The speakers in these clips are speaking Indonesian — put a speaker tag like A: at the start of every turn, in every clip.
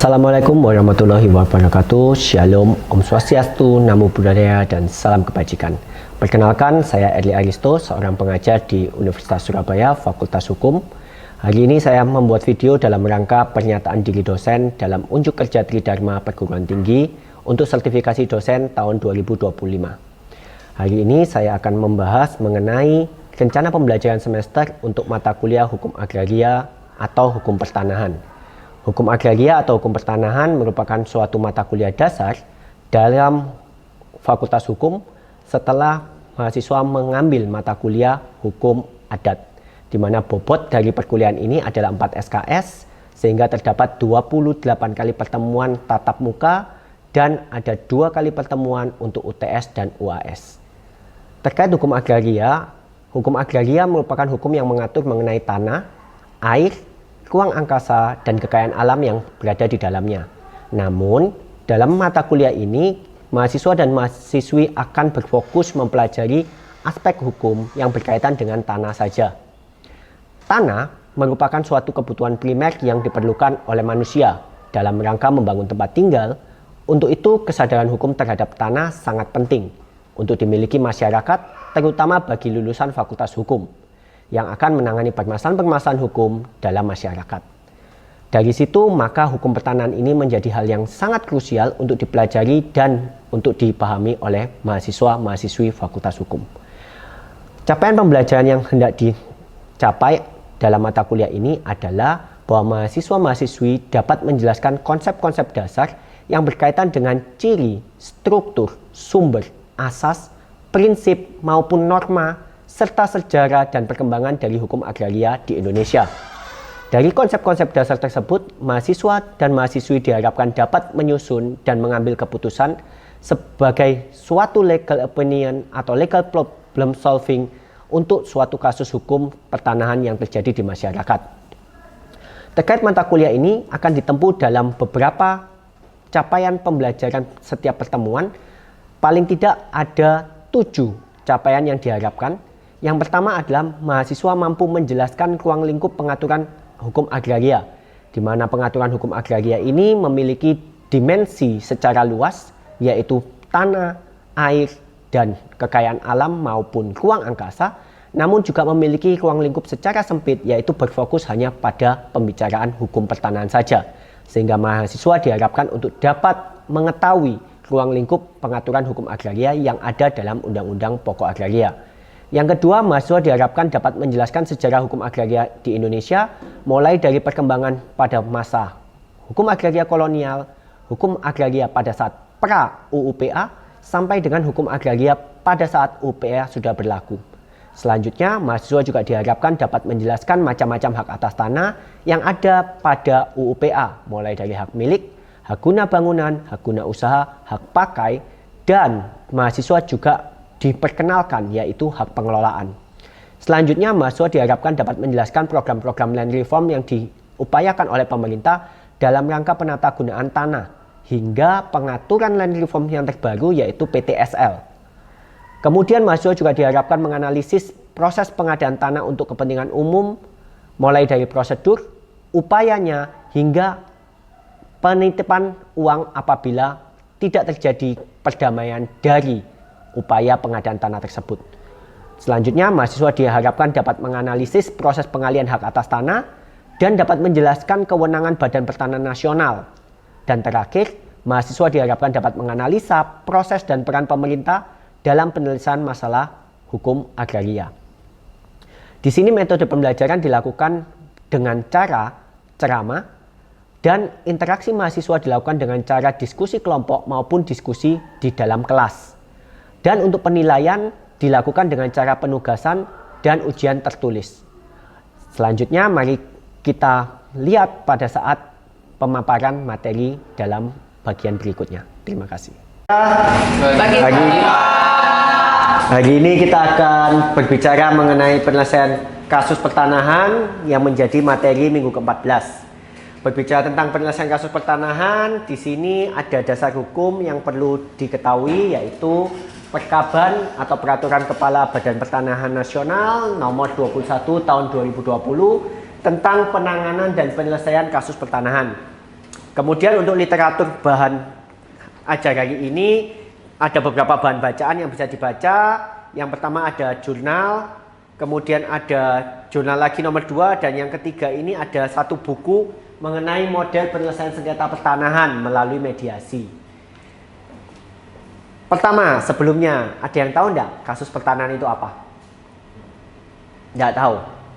A: Assalamualaikum warahmatullahi wabarakatuh. Shalom, Om Swastiastu, Namo Buddhaya, dan salam kebajikan. Perkenalkan, saya Erli Aristo, seorang pengajar di Universitas Surabaya, Fakultas Hukum. Hari ini saya membuat video dalam rangka pernyataan diri dosen dalam unjuk kerja Tridharma Perguruan Tinggi untuk sertifikasi dosen tahun 2025. Hari ini saya akan membahas mengenai rencana pembelajaran semester untuk mata kuliah Hukum Agraria atau Hukum Pertanahan. Hukum Agraria atau Hukum Pertanahan merupakan suatu mata kuliah dasar dalam Fakultas Hukum setelah mahasiswa mengambil mata kuliah Hukum Adat, di mana bobot dari perkuliahan ini adalah 4 SKS, sehingga terdapat 28 kali pertemuan tatap muka dan ada 2 kali pertemuan untuk UTS dan UAS. Terkait Hukum Agraria merupakan hukum yang mengatur mengenai tanah, air, ruang angkasa, dan kekayaan alam yang berada di dalamnya. Namun, dalam mata kuliah ini, mahasiswa dan mahasiswi akan berfokus mempelajari aspek hukum yang berkaitan dengan tanah saja. Tanah merupakan suatu kebutuhan primer yang diperlukan oleh manusia dalam rangka membangun tempat tinggal. Untuk itu, kesadaran hukum terhadap tanah sangat penting untuk dimiliki masyarakat, terutama bagi lulusan Fakultas Hukum yang akan menangani permasalahan-permasalahan hukum dalam masyarakat. Dari situ, maka hukum pertanahan ini menjadi hal yang sangat krusial untuk dipelajari dan untuk dipahami oleh mahasiswa-mahasiswi Fakultas Hukum. Capaian pembelajaran yang hendak dicapai dalam mata kuliah ini adalah bahwa mahasiswa-mahasiswi dapat menjelaskan konsep-konsep dasar yang berkaitan dengan ciri, struktur, sumber, asas, prinsip maupun norma, serta sejarah dan perkembangan dari hukum agraria di Indonesia. Dari konsep-konsep dasar tersebut, mahasiswa dan mahasiswi diharapkan dapat menyusun dan mengambil keputusan sebagai suatu legal opinion atau legal problem solving untuk suatu kasus hukum pertanahan yang terjadi di masyarakat. Terkait mata kuliah ini akan ditempuh dalam beberapa capaian pembelajaran setiap pertemuan. Paling tidak ada 7 capaian yang diharapkan. Yang pertama adalah mahasiswa mampu menjelaskan ruang lingkup pengaturan hukum agraria, di mana pengaturan hukum agraria ini memiliki dimensi secara luas, yaitu tanah, air, dan kekayaan alam maupun ruang angkasa, namun juga memiliki ruang lingkup secara sempit, yaitu berfokus hanya pada pembicaraan hukum pertanahan saja, sehingga mahasiswa diharapkan untuk dapat mengetahui ruang lingkup pengaturan hukum agraria yang ada dalam Undang-Undang Pokok Agraria. Yang kedua, mahasiswa diharapkan dapat menjelaskan sejarah hukum agraria di Indonesia, mulai dari perkembangan pada masa hukum agraria kolonial, hukum agraria pada saat pra-UUPA, sampai dengan hukum agraria pada saat UUPA sudah berlaku. Selanjutnya, mahasiswa juga diharapkan dapat menjelaskan macam-macam hak atas tanah yang ada pada UUPA, mulai dari hak milik, hak guna bangunan, hak guna usaha, hak pakai, dan mahasiswa juga diperkenalkan yaitu hak pengelolaan. Selanjutnya, mahasiswa diharapkan dapat menjelaskan program-program land reform yang diupayakan oleh pemerintah dalam rangka penata gunaan tanah hingga pengaturan land reform yang terbaru yaitu PTSL. Kemudian mahasiswa juga diharapkan menganalisis proses pengadaan tanah untuk kepentingan umum, mulai dari prosedur, upayanya, hingga penitipan uang apabila tidak terjadi perdamaian dari upaya pengadaan tanah tersebut. Selanjutnya, mahasiswa diharapkan dapat menganalisis proses pengalihan hak atas tanah dan dapat menjelaskan kewenangan Badan Pertanahan Nasional. Dan terakhir, mahasiswa diharapkan dapat menganalisa proses dan peran pemerintah dalam penyelesaian masalah hukum agraria. Di sini metode pembelajaran dilakukan dengan cara ceramah dan interaksi mahasiswa dilakukan dengan cara diskusi kelompok maupun diskusi di dalam kelas. Dan untuk penilaian dilakukan dengan cara penugasan dan ujian tertulis. Selanjutnya, mari kita lihat pada saat pemaparan materi dalam bagian berikutnya. Terima kasih. Hari ini kita akan berbicara mengenai penyelesaian kasus pertanahan yang menjadi materi minggu ke-14. Berbicara tentang penyelesaian kasus pertanahan, di sini ada dasar hukum yang perlu diketahui, yaitu Perkaban atau Peraturan Kepala Badan Pertanahan Nasional nomor 21 tahun 2020 tentang penanganan dan penyelesaian kasus pertanahan. Kemudian untuk literatur bahan ajar hari ini ada beberapa bahan bacaan yang bisa dibaca. Yang pertama ada jurnal, kemudian ada jurnal lagi nomor 2, dan yang ketiga ini ada satu buku mengenai model penyelesaian sengketa pertanahan melalui mediasi. Pertama, sebelumnya ada yang tahu enggak kasus pertanahan itu apa? Enggak tahu.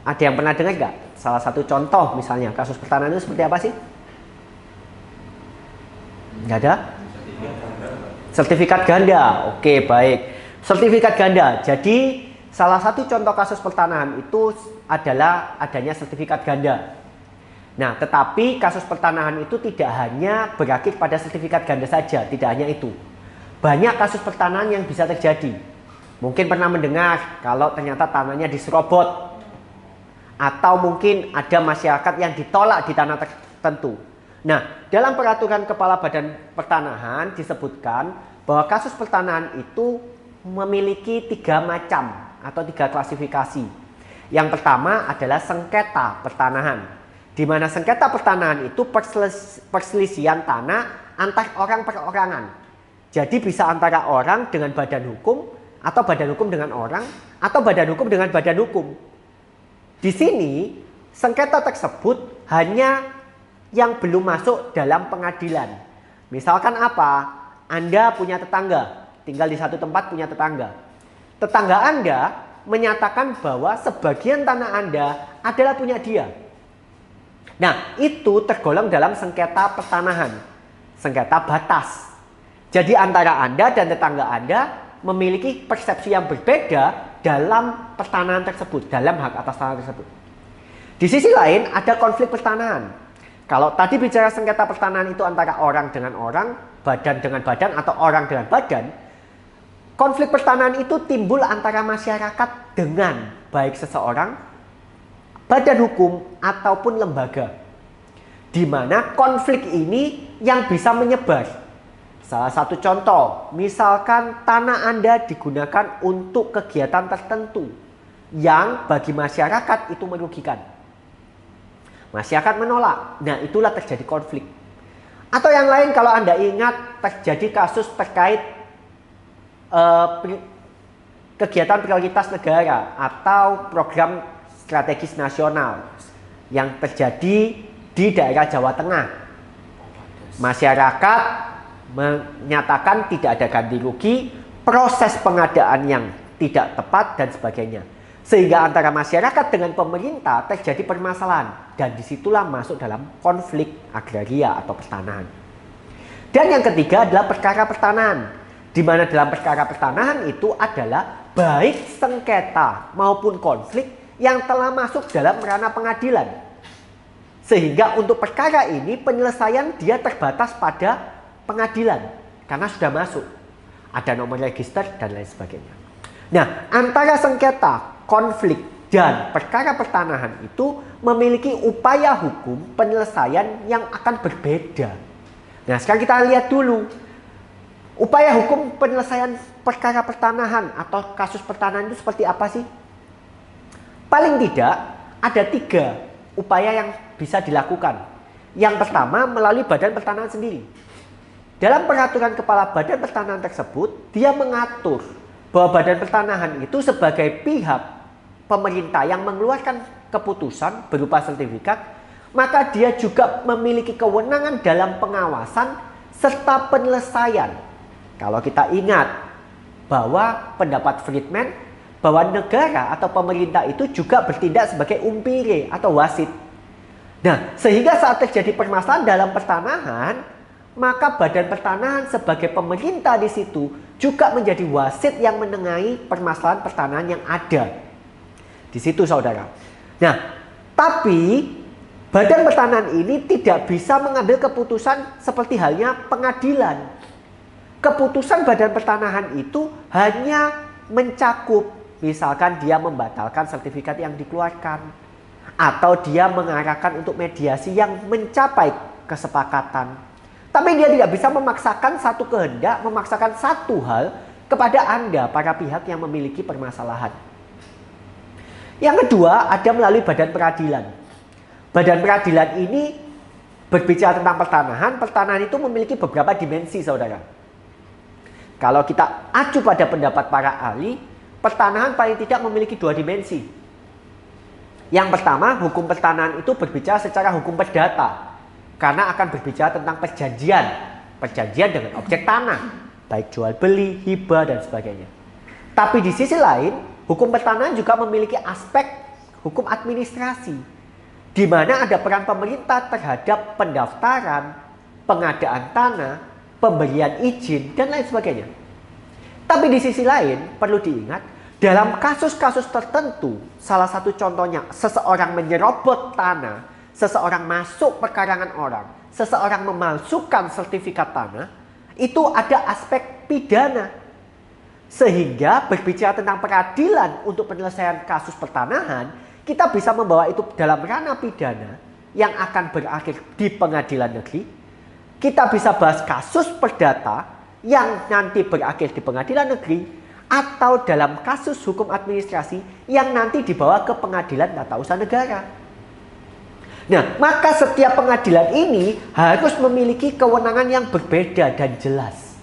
A: Ada yang pernah dengar enggak? Salah satu contoh misalnya kasus pertanahan itu seperti apa sih? Enggak ada? Sertifikat ganda. Oke, baik. Sertifikat ganda. Jadi salah satu contoh kasus pertanahan itu adalah adanya sertifikat ganda. Nah, tetapi kasus pertanahan itu tidak hanya berakhir pada sertifikat ganda saja, tidak hanya itu. Banyak kasus pertanahan yang bisa terjadi. Mungkin pernah mendengar kalau ternyata tanahnya diserobot, atau mungkin ada masyarakat yang ditolak di tanah tertentu. Nah, dalam peraturan Kepala Badan Pertanahan disebutkan bahwa kasus pertanahan itu memiliki 3 macam atau 3 klasifikasi. Yang pertama adalah sengketa pertanahan, di mana sengketa pertanahan itu perselisihan tanah antar orang perorangan. Jadi bisa antara orang dengan badan hukum, atau badan hukum dengan orang, atau badan hukum dengan badan hukum. Di sini sengketa tersebut hanya yang belum masuk dalam pengadilan. Misalkan apa? Anda punya tetangga, tinggal di satu tempat punya tetangga. Tetangga Anda menyatakan bahwa sebagian tanah Anda adalah punya dia. Nah, itu tergolong dalam sengketa pertanahan, sengketa batas. Jadi antara Anda dan tetangga Anda memiliki persepsi yang berbeda dalam pertanahan tersebut, dalam hak atas tanah tersebut. Di sisi lain ada konflik pertanahan. Kalau tadi bicara sengketa pertanahan itu antara orang dengan orang, badan dengan badan, atau orang dengan badan, konflik pertanahan itu timbul antara masyarakat dengan baik seseorang, badan hukum, ataupun lembaga. Di mana konflik ini yang bisa menyebar. Salah satu contoh, misalkan tanah Anda digunakan untuk kegiatan tertentu yang bagi masyarakat itu merugikan. Masyarakat menolak. Nah, itulah terjadi konflik. Atau yang lain, kalau Anda ingat terjadi kasus terkait kegiatan prioritas negara atau program strategis nasional yang terjadi di daerah Jawa Tengah. Masyarakat menyatakan tidak ada ganti rugi, proses pengadaan yang tidak tepat, dan sebagainya. Sehingga antara masyarakat dengan pemerintah terjadi permasalahan. Dan disitulah masuk dalam konflik agraria atau pertanahan. Dan yang ketiga adalah perkara pertanahan. Di mana dalam perkara pertanahan itu adalah baik sengketa maupun konflik yang telah masuk dalam ranah pengadilan. Sehingga untuk perkara ini penyelesaian dia terbatas pada pengadilan. Karena sudah masuk. Ada nomor register dan lain sebagainya. Nah, antara sengketa, konflik, dan perkara pertanahan itu memiliki upaya hukum penyelesaian yang akan berbeda. Nah, sekarang kita lihat dulu. Upaya hukum penyelesaian perkara pertanahan atau kasus pertanahan itu seperti apa sih? Paling tidak ada 3 upaya yang bisa dilakukan. Yang pertama melalui Badan Pertanahan sendiri. Dalam peraturan Kepala Badan Pertanahan tersebut, dia mengatur bahwa Badan Pertanahan itu sebagai pihak pemerintah yang mengeluarkan keputusan berupa sertifikat, maka dia juga memiliki kewenangan dalam pengawasan serta penyelesaian. Kalau kita ingat bahwa pendapat Friedman bahwa negara atau pemerintah itu juga bertindak sebagai umpire atau wasit. Nah, sehingga saat terjadi permasalahan dalam pertanahan, maka Badan Pertanahan sebagai pemerintah di situ juga menjadi wasit yang menengahi permasalahan pertanahan yang ada. Di situ, saudara. Nah, tapi Badan Pertanahan ini tidak bisa mengambil keputusan seperti halnya pengadilan. Keputusan Badan Pertanahan itu hanya mencakup, misalkan dia membatalkan sertifikat yang dikeluarkan, atau dia mengarahkan untuk mediasi yang mencapai kesepakatan. Tapi dia tidak bisa memaksakan satu kehendak, memaksakan satu hal kepada Anda, para pihak yang memiliki permasalahan. Yang kedua ada melalui badan peradilan. Badan peradilan ini Berbicara tentang pertanahan, pertanahan itu memiliki beberapa dimensi, saudara. Kalau kita acu pada pendapat para ahli, pertanahan paling tidak memiliki 2 dimensi. Yang pertama, hukum pertanahan itu berbicara secara hukum perdata, karena akan berbicara tentang perjanjian dengan objek tanah, baik jual beli, hibah, dan sebagainya. Tapi di sisi lain, hukum pertanahan juga memiliki aspek hukum administrasi, di mana ada peran pemerintah terhadap pendaftaran, pengadaan tanah, pemberian izin, dan lain sebagainya. Tapi di sisi lain, perlu diingat, dalam kasus-kasus tertentu, salah satu contohnya, seseorang menyerobot tanah, seseorang masuk perkarangan orang, seseorang memalsukan sertifikat tanah, itu ada aspek pidana. Sehingga berbicara tentang peradilan untuk penyelesaian kasus pertanahan, kita bisa membawa itu dalam ranah pidana yang akan berakhir di pengadilan negeri. Kita bisa bahas kasus perdata yang nanti berakhir di pengadilan negeri, atau dalam kasus hukum administrasi yang nanti dibawa ke pengadilan tata usaha negara. Nah, maka setiap pengadilan ini harus memiliki kewenangan yang berbeda dan jelas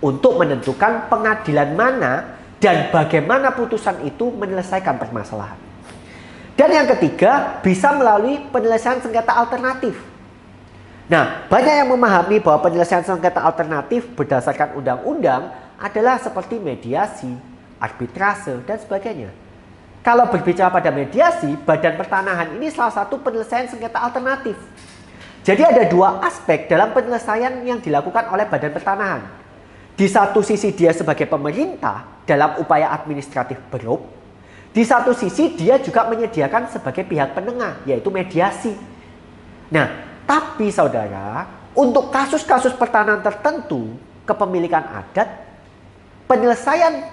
A: untuk menentukan pengadilan mana dan bagaimana putusan itu menyelesaikan permasalahan. Dan yang ketiga, bisa melalui penyelesaian sengketa alternatif. Nah, banyak yang memahami bahwa penyelesaian sengketa alternatif berdasarkan undang-undang adalah seperti mediasi, arbitrase, dan sebagainya. Kalau berbicara pada mediasi, badan pertanahan ini salah satu penyelesaian sengketa alternatif. Jadi ada 2 aspek dalam penyelesaian yang dilakukan oleh badan pertanahan. Di satu sisi dia sebagai pemerintah dalam upaya administratif berup. Di satu sisi dia juga menyediakan sebagai pihak penengah, yaitu mediasi. Nah, tapi saudara, untuk kasus-kasus pertanahan tertentu, kepemilikan adat, penyelesaian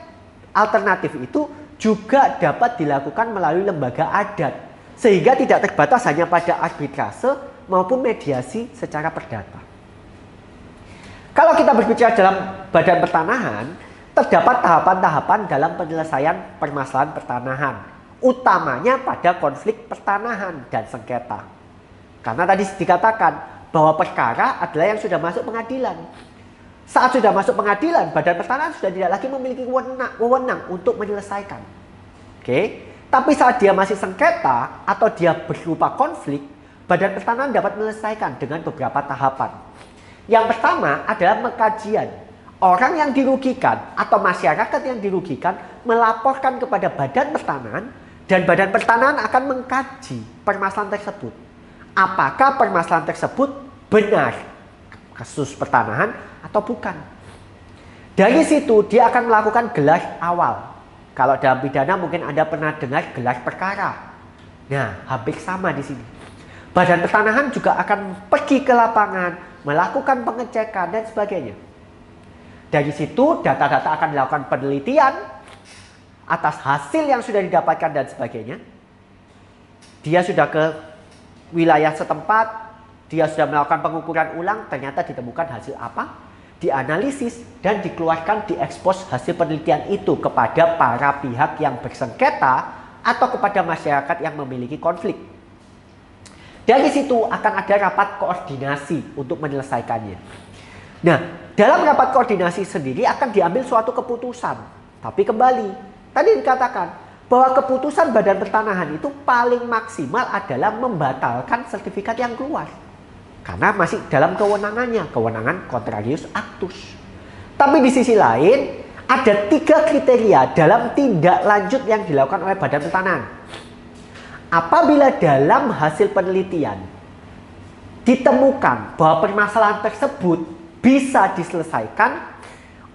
A: alternatif itu juga dapat dilakukan melalui lembaga adat. Sehingga tidak terbatas hanya pada arbitrase maupun mediasi secara perdata. Kalau kita berbicara dalam badan pertanahan, terdapat tahapan-tahapan dalam penyelesaian permasalahan pertanahan, utamanya pada konflik pertanahan dan sengketa. Karena tadi dikatakan bahwa perkara adalah yang sudah masuk pengadilan. Saat sudah masuk pengadilan, badan pertanahan sudah tidak lagi memiliki wewenang untuk menyelesaikan. Oke? Tapi saat dia masih sengketa atau dia berupa konflik, badan pertanahan dapat menyelesaikan dengan beberapa tahapan. Yang pertama adalah pengkajian. Orang yang dirugikan atau masyarakat yang dirugikan melaporkan kepada badan pertanahan, dan badan pertanahan akan mengkaji permasalahan tersebut. Apakah permasalahan tersebut benar kasus pertanahan atau bukan. Dari situ dia akan melakukan gelar awal. Kalau dalam pidana mungkin Anda pernah dengar gelar perkara. Nah, hampir sama di sini. Badan pertanahan juga akan pergi ke lapangan, melakukan pengecekan dan sebagainya. Dari situ data-data akan dilakukan penelitian atas hasil yang sudah didapatkan dan sebagainya. Dia sudah ke wilayah setempat, dia sudah melakukan pengukuran ulang, ternyata ditemukan hasil apa, dianalisis dan dikeluarkan, diekspos hasil penelitian itu kepada para pihak yang bersengketa atau kepada masyarakat yang memiliki konflik. Dari situ akan ada rapat koordinasi untuk menyelesaikannya. Nah, dalam rapat koordinasi sendiri akan diambil suatu keputusan. Tapi kembali, tadi dikatakan bahwa keputusan badan pertanahan itu paling maksimal adalah membatalkan sertifikat yang keluar. Karena masih dalam kewenangannya, kewenangan contrarius actus. Tapi di sisi lain, ada 3 kriteria dalam tindak lanjut yang dilakukan oleh badan pertanahan. Apabila dalam hasil penelitian ditemukan bahwa permasalahan tersebut bisa diselesaikan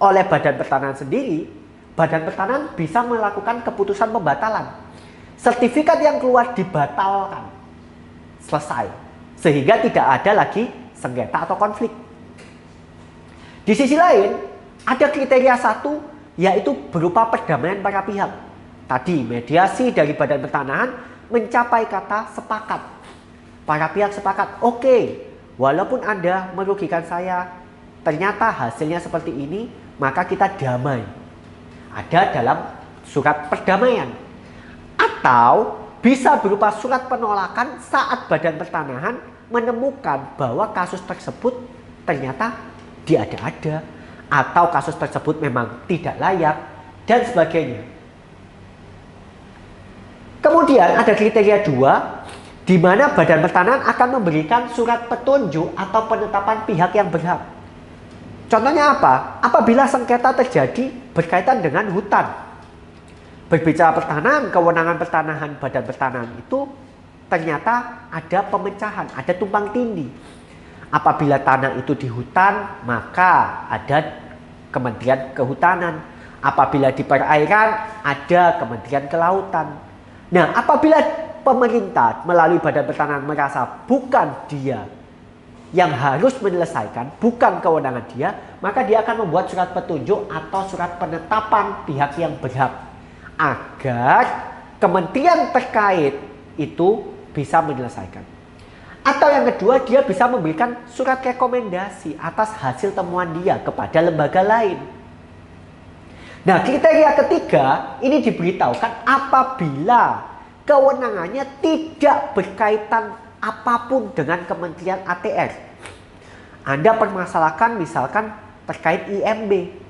A: oleh badan pertanahan sendiri, badan pertanahan bisa melakukan keputusan pembatalan. Sertifikat yang keluar dibatalkan. Selesai. Sehingga tidak ada lagi sengketa atau konflik. Di sisi lain, ada kriteria 1, yaitu berupa perdamaian para pihak. Tadi mediasi dari badan pertanahan mencapai kata sepakat. Para pihak sepakat, oke, walaupun Anda merugikan saya, ternyata hasilnya seperti ini, maka kita damai. Ada dalam surat perdamaian. Atau bisa berupa surat penolakan saat badan pertanahan menemukan bahwa kasus tersebut ternyata diada-ada atau kasus tersebut memang tidak layak dan sebagainya. Kemudian ada kriteria 2 di mana Badan Pertanahan akan memberikan surat petunjuk atau penetapan pihak yang berhak. Contohnya apa? Apabila sengketa terjadi berkaitan dengan hutan. Berbicara pertanahan, kewenangan pertanahan Badan Pertanahan itu ternyata ada pemecahan, ada tumpang tindih. Apabila tanah itu di hutan, maka ada Kementerian Kehutanan. Apabila di perairan, ada Kementerian Kelautan. Nah, apabila pemerintah melalui Badan Pertanahan merasa bukan dia yang harus menyelesaikan, bukan kewenangan dia, maka dia akan membuat surat petunjuk atau surat penetapan pihak yang berhak agar kementerian terkait itu bisa menyelesaikan. Atau yang kedua, dia bisa memberikan surat rekomendasi atas hasil temuan dia kepada lembaga lain. Nah, kriteria ketiga ini diberitahukan apabila kewenangannya tidak berkaitan apapun dengan Kementerian ATR. Anda permasalahkan misalkan terkait IMB.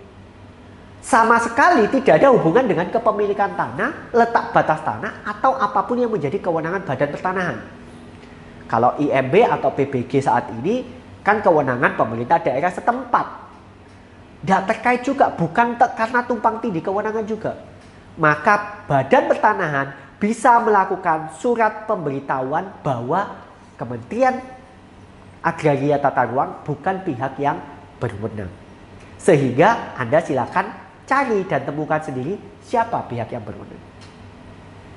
A: Sama sekali tidak ada hubungan dengan kepemilikan tanah, letak batas tanah, atau apapun yang menjadi kewenangan Badan Pertanahan. Kalau IMB atau PBG saat ini kan kewenangan pemerintah daerah setempat. Tidak terkait juga, bukan karena tumpang tindih kewenangan juga. Maka Badan Pertanahan bisa melakukan surat pemberitahuan bahwa Kementerian Agraria Tata Ruang bukan pihak yang berwenang. Sehingga Anda silakan cari dan temukan sendiri siapa pihak yang berwenang.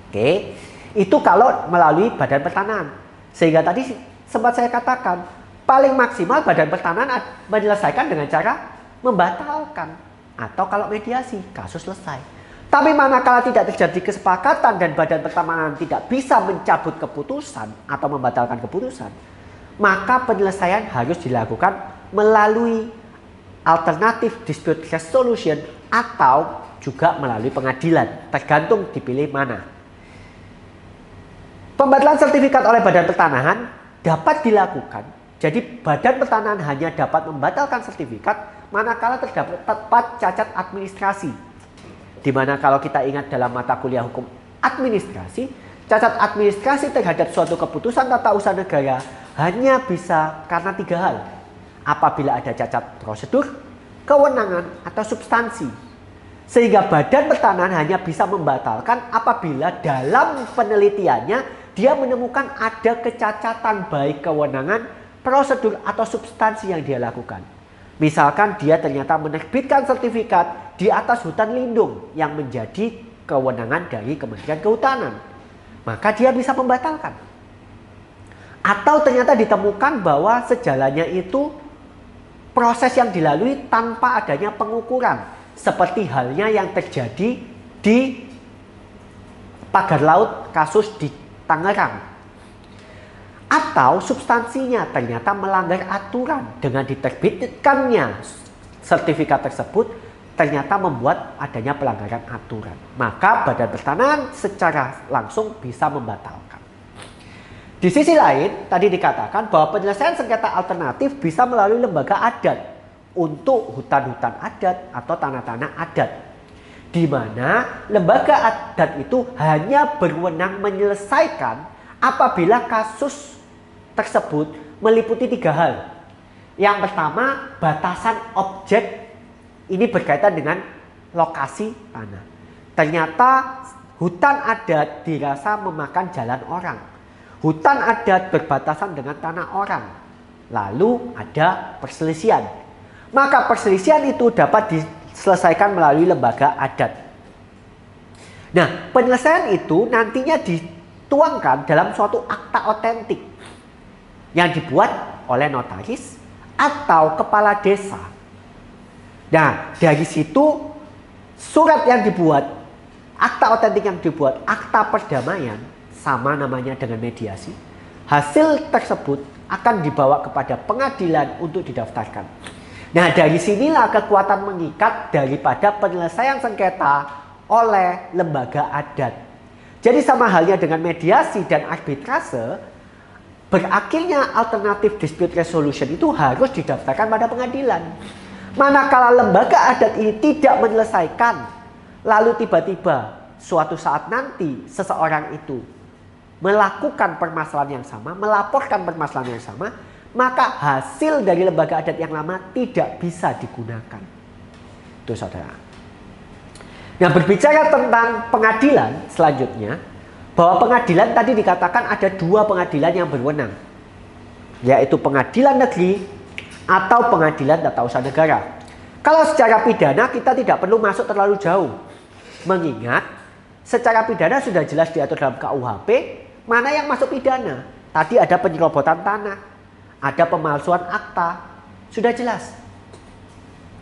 A: Oke, itu kalau melalui Badan Pertanahan. Sehingga tadi sempat saya katakan, paling maksimal Badan Pertanahan menyelesaikan dengan cara membatalkan. Atau kalau mediasi, kasus selesai. Tapi manakala tidak terjadi kesepakatan dan Badan Pertanahan tidak bisa mencabut keputusan atau membatalkan keputusan, maka penyelesaian harus dilakukan melalui alternatif dispute resolution atau juga melalui pengadilan, tergantung dipilih mana. Pembatalan sertifikat oleh Badan Pertanahan dapat dilakukan. Jadi Badan Pertanahan hanya dapat membatalkan sertifikat manakala terdapat cacat administrasi. Dimana kalau kita ingat dalam mata kuliah hukum administrasi, cacat administrasi terhadap suatu keputusan tata usaha negara hanya bisa karena 3 hal. Apabila ada cacat prosedur, kewenangan, atau substansi. Sehingga Badan Pertanahan hanya bisa membatalkan apabila dalam penelitiannya dia menemukan ada kecacatan baik kewenangan, prosedur, atau substansi yang dia lakukan. Misalkan dia ternyata menerbitkan sertifikat di atas hutan lindung yang menjadi kewenangan dari Kementerian Kehutanan, maka dia bisa membatalkan. Atau ternyata ditemukan bahwa sejalannya itu proses yang dilalui tanpa adanya pengukuran, seperti halnya yang terjadi di pagar laut kasus di Tangerang. Atau substansinya ternyata melanggar aturan dengan diterbitkannya sertifikat tersebut ternyata membuat adanya pelanggaran aturan. Maka Badan Pertanahan secara langsung bisa membatalkan. Di sisi lain, tadi dikatakan bahwa penyelesaian sengketa alternatif bisa melalui lembaga adat untuk hutan-hutan adat atau tanah-tanah adat. Di mana lembaga adat itu hanya berwenang menyelesaikan apabila kasus tersebut meliputi 3 hal. Yang pertama, batasan objek ini berkaitan dengan lokasi tanah. Ternyata hutan adat dirasa memakan jalan orang. Hutan adat berbatasan dengan tanah orang. Lalu ada perselisihan. Maka perselisihan itu dapat diselesaikan melalui lembaga adat. Nah, penyelesaian itu nantinya dituangkan dalam suatu akta otentik yang dibuat oleh notaris atau kepala desa. Nah, dari situ surat yang dibuat, akta otentik yang dibuat, akta perdamaian, sama namanya dengan mediasi. Hasil tersebut akan dibawa kepada pengadilan untuk didaftarkan. Nah, dari sinilah kekuatan mengikat daripada penyelesaian sengketa oleh lembaga adat. Jadi sama halnya dengan mediasi dan arbitrase, berakhirnya alternatif dispute resolution itu harus didaftarkan pada pengadilan. Manakala lembaga adat ini tidak menyelesaikan, lalu tiba-tiba suatu saat nanti seseorang itu melakukan permasalahan yang sama, melaporkan permasalahan yang sama, maka hasil dari lembaga adat yang lama tidak bisa digunakan. Itu saudara. Nah, berbicara tentang pengadilan selanjutnya, bahwa pengadilan tadi dikatakan ada dua pengadilan yang berwenang, yaitu pengadilan negeri atau pengadilan tata usaha negara. Kalau secara pidana kita tidak perlu masuk terlalu jauh, mengingat secara pidana sudah jelas diatur dalam KUHP mana yang masuk pidana. Tadi ada penyerobotan tanah, ada pemalsuan akta, sudah jelas.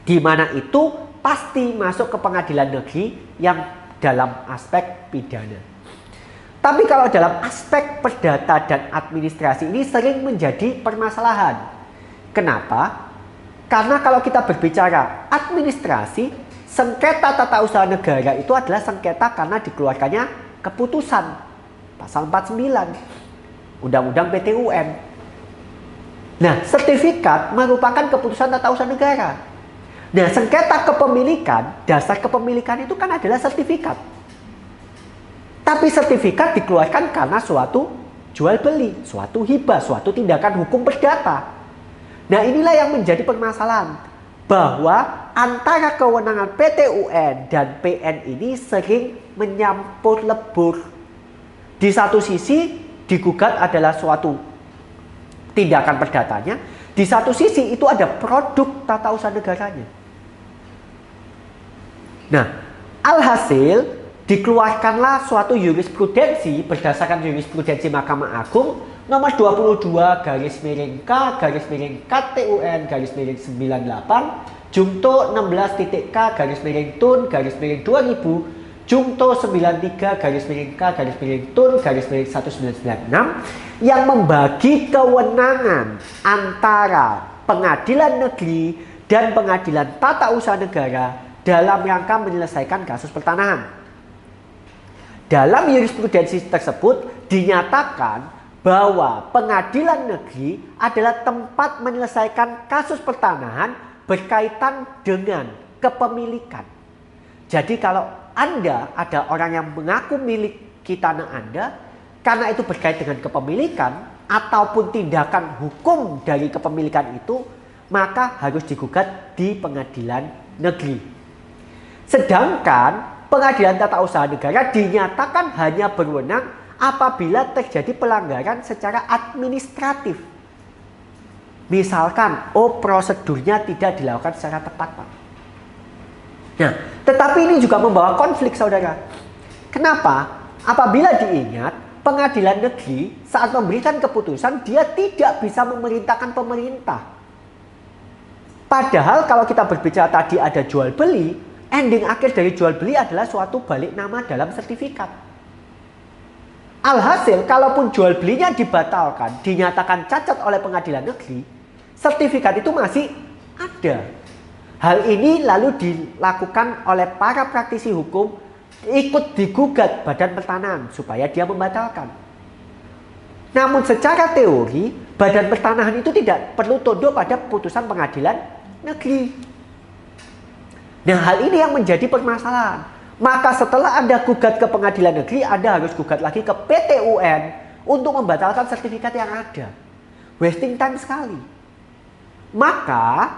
A: Di mana itu pasti masuk ke pengadilan negeri yang dalam aspek pidana. Tapi kalau dalam aspek perdata dan administrasi ini sering menjadi permasalahan. Kenapa? Karena kalau kita berbicara administrasi, sengketa tata usaha negara itu adalah sengketa karena dikeluarkannya keputusan. Pasal 49 Undang-Undang PT-UN. Nah, sertifikat merupakan keputusan tata usaha negara. Nah, sengketa kepemilikan, dasar kepemilikan itu kan adalah sertifikat. Tapi sertifikat dikeluarkan karena suatu jual beli, suatu hibah, suatu tindakan hukum perdata. Nah, inilah yang menjadi permasalahan, bahwa antara kewenangan PT-UN dan PN ini sering menyampur lebur. Di satu sisi digugat adalah suatu tindakan perdatanya, di satu sisi itu ada produk tata usaha negaranya. Nah, alhasil dikeluarkanlah suatu jurisprudensi berdasarkan jurisprudensi Mahkamah Agung nomor 22/KTUN/98 Jungto 16.K/Tun/2000 Jungto 93/K/Tun/1996 yang membagi kewenangan antara pengadilan negeri dan pengadilan tata usaha negara dalam rangka menyelesaikan kasus pertanahan. Dalam jurisprudensi tersebut dinyatakan bahwa pengadilan negeri adalah tempat menyelesaikan kasus pertanahan berkaitan dengan kepemilikan. Jadi kalau Anda ada orang yang mengaku miliki tanah Anda, karena itu berkait dengan kepemilikan ataupun tindakan hukum dari kepemilikan itu, maka harus digugat di pengadilan negeri. Sedangkan pengadilan tata usaha negara dinyatakan hanya berwenang apabila terjadi pelanggaran secara administratif. Misalkan, prosedurnya tidak dilakukan secara tepat, Pak. Nah, tetapi ini juga membawa konflik, saudara. Kenapa? Apabila diingat, pengadilan negeri saat memberikan keputusan, dia tidak bisa memerintahkan pemerintah. Padahal kalau kita berbicara tadi ada jual beli, ending akhir dari jual beli adalah suatu balik nama dalam sertifikat. Alhasil, kalaupun jual belinya dibatalkan, dinyatakan cacat oleh pengadilan negeri, sertifikat itu masih ada. Hal ini lalu dilakukan oleh para praktisi hukum, ikut digugat Badan Pertanahan supaya dia membatalkan. Namun secara teori, Badan Pertanahan itu tidak perlu tunduk pada putusan pengadilan negeri. Nah, hal ini yang menjadi permasalahan. Maka setelah Anda gugat ke pengadilan negeri, Anda harus gugat lagi ke PT-UN untuk membatalkan sertifikat yang ada. Wasting time sekali. Maka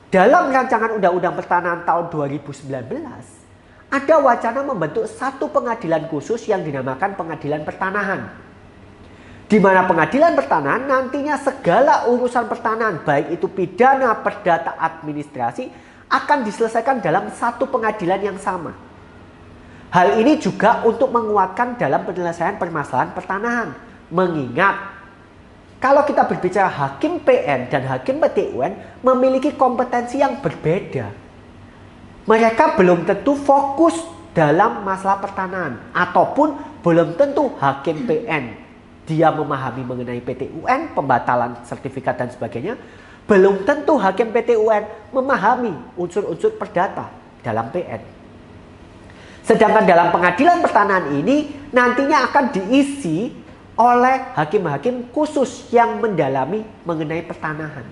A: dalam rancangan Undang-Undang Pertanahan tahun 2019, ada wacana membentuk satu pengadilan khusus yang dinamakan Pengadilan Pertanahan. Di mana pengadilan pertanahan nantinya segala urusan pertanahan, baik itu pidana, perdata, administrasi, akan diselesaikan dalam satu pengadilan yang sama. Hal ini juga untuk menguatkan dalam penyelesaian permasalahan pertanahan. Mengingat kalau kita berbicara hakim PN dan hakim PT-UN memiliki kompetensi yang berbeda. Mereka belum tentu fokus dalam masalah pertanahan, ataupun belum tentu hakim PN dia memahami mengenai PT-UN, pembatalan sertifikat dan sebagainya. Belum tentu hakim PT-UN memahami unsur-unsur perdata dalam PN. Sedangkan dalam pengadilan pertanahan ini nantinya akan diisi oleh hakim-hakim khusus yang mendalami mengenai pertanahan.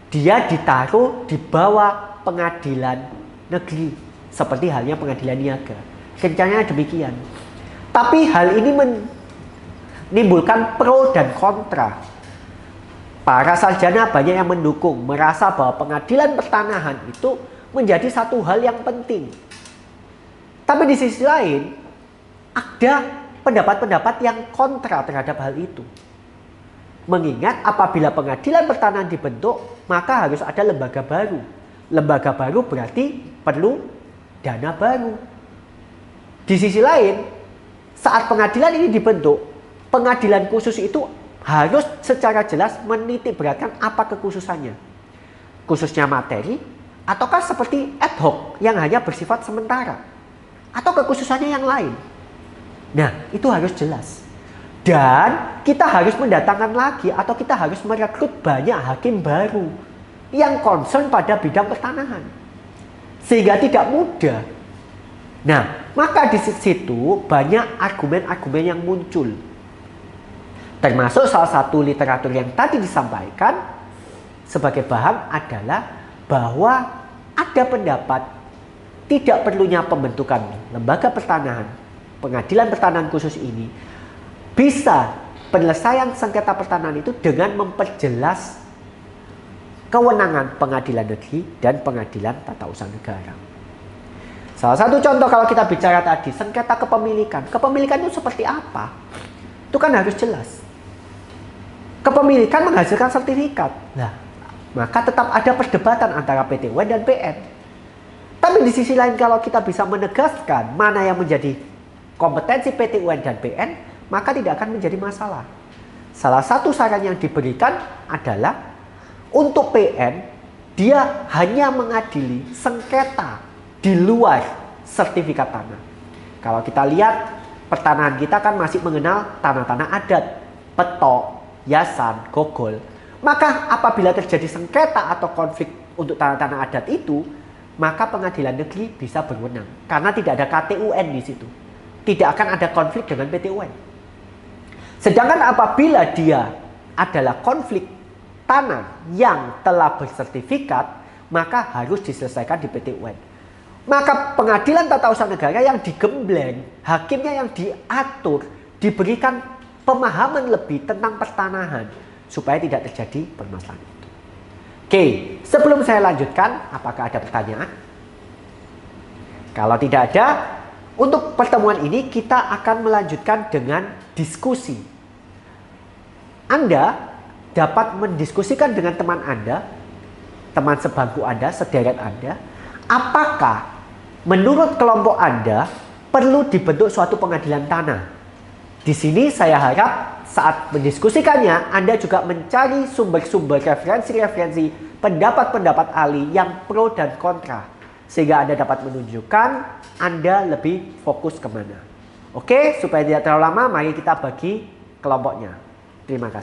A: Dia ditaruh di bawah pengadilan negeri, seperti halnya pengadilan niaga. Rencananya demikian. Tapi hal ini menimbulkan pro dan kontra. Para sarjana banyak yang mendukung, merasa bahwa pengadilan pertanahan itu menjadi satu hal yang penting. Tapi di sisi lain, ada pendapat-pendapat yang kontra terhadap hal itu. Mengingat apabila pengadilan pertanahan dibentuk, maka harus ada lembaga baru. Lembaga baru berarti perlu dana baru. Di sisi lain, saat pengadilan ini dibentuk, pengadilan khusus itu harus secara jelas menitikberatkan apa kekhususannya. Khususnya materi, ataukah seperti ad hoc yang hanya bersifat sementara, atau kekhususannya yang lain. Nah, itu harus jelas. Dan kita harus mendatangkan lagi atau kita harus merekrut banyak hakim baru yang concern pada bidang pertanahan. Sehingga tidak mudah. Nah, maka di situ banyak argumen-argumen yang muncul. Termasuk salah satu literatur yang tadi disampaikan sebagai bahan adalah bahwa ada pendapat tidak perlunya pembentukan lembaga pertanahan, pengadilan pertanahan khusus ini bisa penyelesaian sengketa pertanahan itu dengan memperjelas kewenangan pengadilan negeri dan pengadilan tata usaha negara. Salah satu contoh kalau kita bicara tadi sengketa kepemilikan. Kepemilikan itu seperti apa? Itu kan harus jelas. Kepemilikan menghasilkan sertifikat. Nah, maka tetap ada perdebatan antara PT UN dan PN. Tapi di sisi lain kalau kita bisa menegaskan mana yang menjadi kompetensi PT UN dan PN, maka tidak akan menjadi masalah. Salah satu saran yang diberikan adalah untuk PN, dia hanya mengadili sengketa di luar sertifikat tanah. Kalau kita lihat pertanahan kita kan masih mengenal tanah-tanah adat, petok, yasan, gogol. Maka apabila terjadi sengketa atau konflik untuk tanah-tanah adat itu, maka pengadilan negeri bisa berwenang. Karena tidak ada KTUN di situ. Tidak akan ada konflik dengan PT UN. Sedangkan apabila dia adalah konflik tanah yang telah bersertifikat, maka harus diselesaikan di PT UN. Maka pengadilan tata usaha negara yang digembleng, hakimnya yang diatur, diberikan pemahaman lebih tentang pertanahan supaya tidak terjadi permasalahan itu. Oke, sebelum saya lanjutkan, apakah ada pertanyaan? Kalau tidak ada, untuk pertemuan ini kita akan melanjutkan dengan diskusi. Anda dapat mendiskusikan dengan teman Anda, teman sebangku Anda, sederet Anda, apakah menurut kelompok Anda perlu dibentuk suatu pengadilan tanah. Di sini saya harap saat mendiskusikannya Anda juga mencari sumber-sumber referensi-referensi pendapat-pendapat ahli yang pro dan kontra. Sehingga Anda dapat menunjukkan Anda lebih fokus kemana. Oke, supaya tidak terlalu lama, mari kita bagi kelompoknya. Terima kasih.